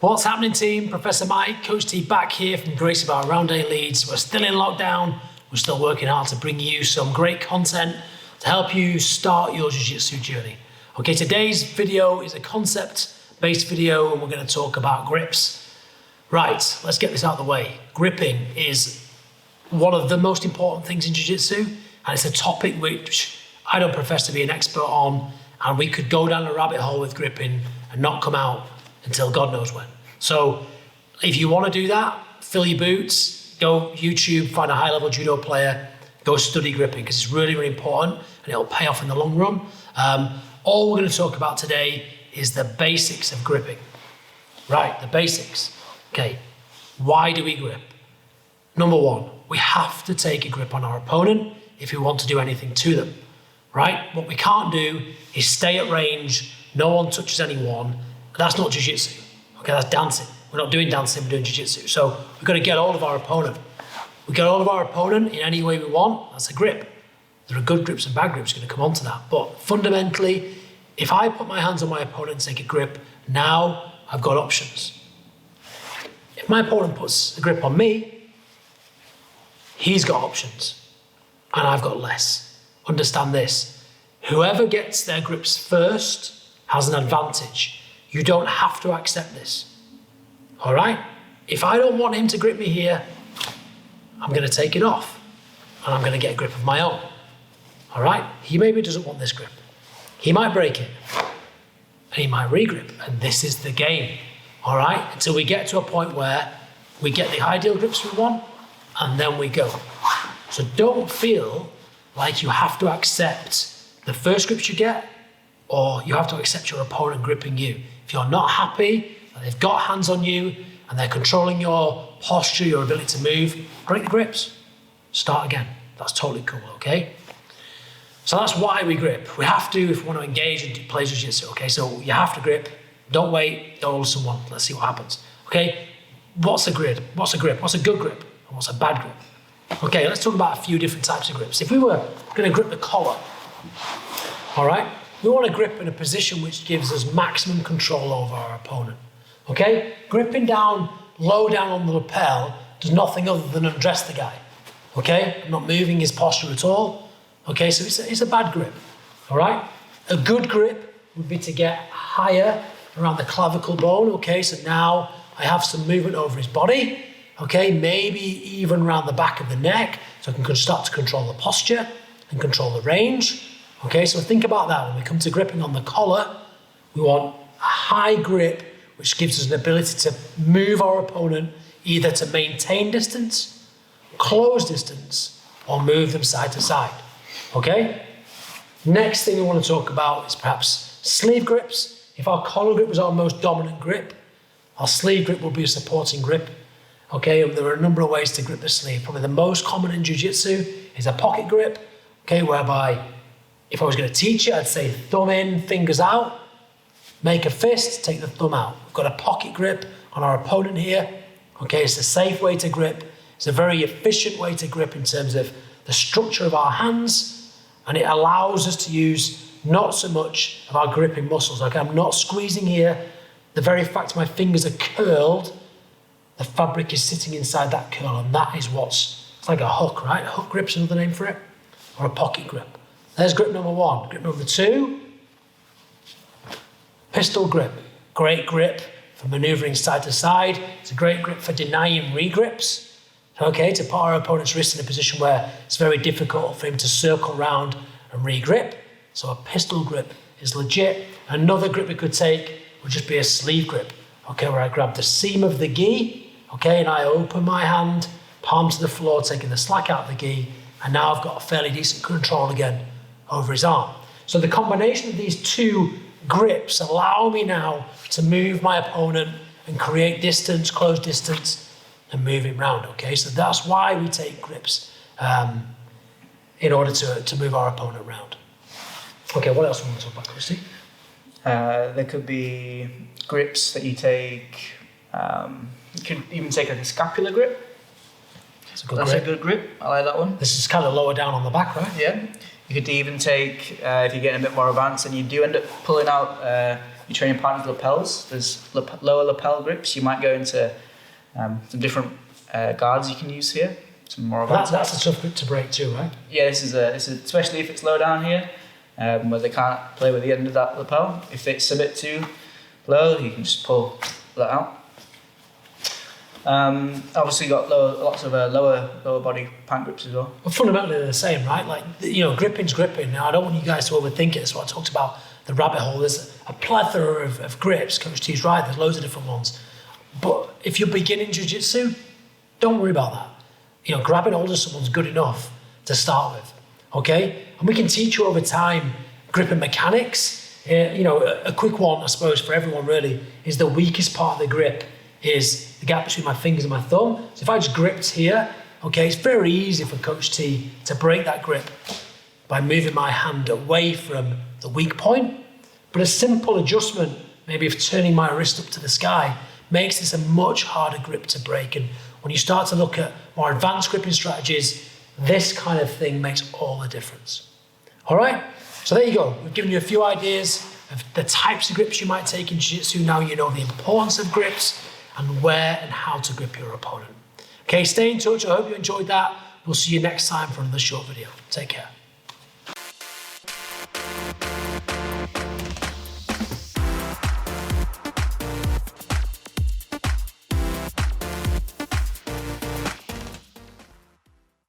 What's happening, team? Professor Mike, Coach T back here from Gracie Bar Round Day Leeds. We're still in lockdown. We're still working hard to bring you some great content to help you start your jiu-jitsu journey. Okay, today's video is a concept-based video and we're going to talk about grips. Right, let's get this out of the way. Gripping is one of the most important things in jiu-jitsu, and it's a topic which I don't profess to be an expert on, and we could go down a rabbit hole with gripping and not come out until God knows when. So if you want to do that, fill your boots, go YouTube, find a high-level judo player, go study gripping, because it's really, really important and it'll pay off in the long run. All we're going to talk about today is the basics of gripping. Right, the basics. Okay, why do we grip? Number one, we have to take a grip on our opponent if we want to do anything to them. Right, what we can't do is stay at range, no one touches anyone. That's not jiu-jitsu. Okay, that's dancing. We're not doing dancing, we're doing jiu-jitsu. So we've got to get hold of our opponent. We get hold of our opponent in any way we want, that's a grip. There are good grips and bad grips, going to come on to that. But fundamentally, if I put my hands on my opponent and take a grip, now I've got options. If my opponent puts a grip on me, he's got options, and I've got less. Understand this. Whoever gets their grips first has an advantage. You don't have to accept this, all right? If I don't want him to grip me here, I'm gonna take it off and I'm gonna get a grip of my own, all right? He maybe doesn't want this grip. He might break it and he might re-grip, and this is the game, all right? Until we get to a point where we get the ideal grips we want and then we go. So don't feel like you have to accept the first grips you get or you have to accept your opponent gripping you. If you're not happy that they've got hands on you and they're controlling your posture, your ability to move, break the grips. Start again. That's totally cool, okay? So that's why we grip. We have to if we want to engage and play jiu-jitsu, okay? So you have to grip. Don't wait, don't hold someone. Let's see what happens, okay? What's a grid? What's a grip? What's a good grip? And what's a bad grip? Okay, let's talk about a few different types of grips. If we were going to grip the collar, all right? We want to grip in a position which gives us maximum control over our opponent, okay? Gripping down, low down on the lapel does nothing other than undress the guy, okay? I'm not moving his posture at all, okay? So it's a bad grip, all right? A good grip would be to get higher around the clavicle bone, okay? So now I have some movement over his body, okay? Maybe even around the back of the neck, so I can start to control the posture and control the range. Okay, so think about that. When we come to gripping on the collar, we want a high grip, which gives us an ability to move our opponent either to maintain distance, close distance, or move them side to side. Okay? Next thing we want to talk about is perhaps sleeve grips. If our collar grip was our most dominant grip, our sleeve grip will be a supporting grip. Okay, and there are a number of ways to grip the sleeve. Probably the most common in jiu-jitsu is a pocket grip, okay, whereby if I was going to teach it, I'd say thumb in, fingers out, make a fist, take the thumb out. We've got a pocket grip on our opponent here. Okay, it's a safe way to grip. It's a very efficient way to grip in terms of the structure of our hands, and it allows us to use not so much of our gripping muscles. Okay, I'm not squeezing here. The very fact my fingers are curled, the fabric is sitting inside that curl, and that is it's like a hook, right? A hook grip's another name for it, or a pocket grip. There's grip number one. Grip number two, pistol grip. Great grip for maneuvering side to side. It's a great grip for denying re-grips. Okay, to put our opponent's wrist in a position where it's very difficult for him to circle around and re-grip. So a pistol grip is legit. Another grip we could take would just be a sleeve grip. Okay, where I grab the seam of the gi, okay, and I open my hand, palm to the floor, taking the slack out of the gi, and now I've got a fairly decent control again over his arm. So the combination of these two grips allow me now to move my opponent and create distance, close distance, and move him round, okay? So that's why we take grips in order to move our opponent around. Okay, what else do we want to talk about, Christy? There could be grips that you take, you could even take like a scapular grip. That's a good That's grip. a good grip, I like that one. This is kind of lower down on the back, right? Yeah. You could even take, if you're getting a bit more advanced and you do end up pulling out you train your partner's lapels. There's lower lapel grips. You might go into some different guards you can use here. Some more That's a tough grip to break too, right? Yeah, this is especially if it's low down here, where they can't play with the end of that lapel. If it's a bit too low, you can just pull that out. Obviously, got lots of lower body pant grips as well. Well, fundamentally they're the same, right? Like, gripping's gripping. Now, I don't want you guys to overthink it. That's what I talked about, the rabbit hole. There's a plethora of grips. Coach T's right, there's loads of different ones. But if you're beginning jiu-jitsu, don't worry about that. Grabbing hold of someone's good enough to start with, okay? And we can teach you over time gripping mechanics. A quick one, I suppose, for everyone really, is the weakest part of the grip is the gap between my fingers and my thumb. So if I just gripped here, okay, it's very easy for Coach T to break that grip by moving my hand away from the weak point. But a simple adjustment, maybe of turning my wrist up to the sky, makes this a much harder grip to break. And when you start to look at more advanced gripping strategies, this kind of thing makes all the difference. All right, so there you go. We've given you a few ideas of the types of grips you might take in jiu-jitsu. Now you know the importance of grips and where and how to grip your opponent. Okay, stay in touch. I hope you enjoyed that. We'll see you next time for another short video. Take care.